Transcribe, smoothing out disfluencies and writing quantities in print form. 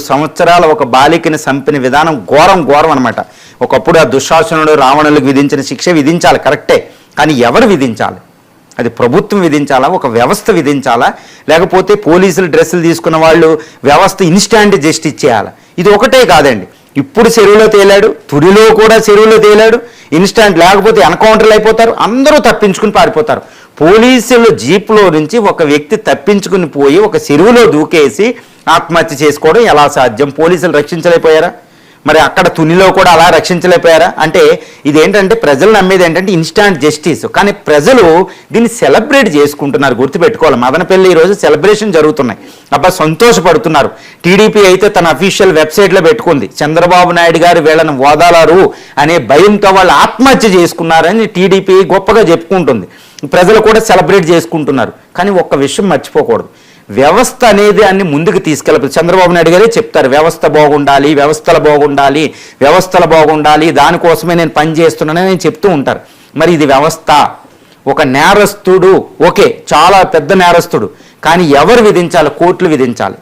సంవత్సరాల ఒక బాలికని చంపిన విధానం ఘోరం అనమాట. ఒకప్పుడు ఆ దుశ్శాసనుడు రావణులకు విధించిన శిక్ష విధించాలి, కరెక్టే. కానీ ఎవరు విధించాలి? అది ప్రభుత్వం విధించాలా, ఒక వ్యవస్థ విధించాలా, లేకపోతే పోలీసులు డ్రెస్సులు తీసుకున్న వాళ్ళు వ్యవస్థ ఇన్స్టాంట్ జస్టిస్ చేయాలా? ఇది ఒకటే కాదండి. ఇప్పుడు చెరువులో తేలాడు, తుడిలో కూడా చెరువులో తేలాడు, ఇన్స్టాంట్, లేకపోతే ఎన్కౌంటర్లు అయిపోతారు, అందరూ తప్పించుకుని పారిపోతారు. పోలీసుల జీప్లో నుంచి ఒక వ్యక్తి తప్పించుకుని పోయి ఒక చెరువులో దూకేసి ఆత్మహత్య చేసుకోవడం ఎలా సాధ్యం? పోలీసులు రక్షించలేకపోయారా? మరి అక్కడ తునిలో కూడా అలా రక్షించలేకపోయారా? అంటే ఇదేంటంటే ప్రజలు నమ్మేది ఏంటంటే ఇన్స్టాంట్ జస్టిస్, కానీ ప్రజలు దీన్ని సెలబ్రేట్ చేసుకుంటున్నారు. గుర్తుపెట్టుకోవాలి, మదనపల్లి ఈరోజు సెలబ్రేషన్ జరుగుతున్నాయి, అబ్బా సంతోషపడుతున్నారు. టీడీపీ అయితే తన అఫీషియల్ వెబ్సైట్లో పెట్టుకుంది, చంద్రబాబు నాయుడు గారు వీళ్ళని ఓదాలారు అనే భయంతో వాళ్ళు ఆత్మహత్య చేసుకున్నారని టీడీపీ గొప్పగా చెప్పుకుంటుంది. ప్రజలు కూడా సెలబ్రేట్ చేసుకుంటున్నారు. కానీ ఒక్క విషయం మర్చిపోకూడదు, వ్యవస్థ అనేది అన్ని ముందుకు తీసుకెళ్ళదు. చంద్రబాబు నాయుడు గారే చెప్తారు, వ్యవస్థ బాగుండాలి, వ్యవస్థలు బాగుండాలి, దానికోసమే నేను పని చేస్తున్నానని నేను చెప్తూ ఉంటారు. మరి ఇది వ్యవస్థ, ఒక నేరస్తుడు, ఓకే చాలా పెద్ద నేరస్తుడు, కానీ ఎవరు విధించాలి? కోర్టులు విధించాలి.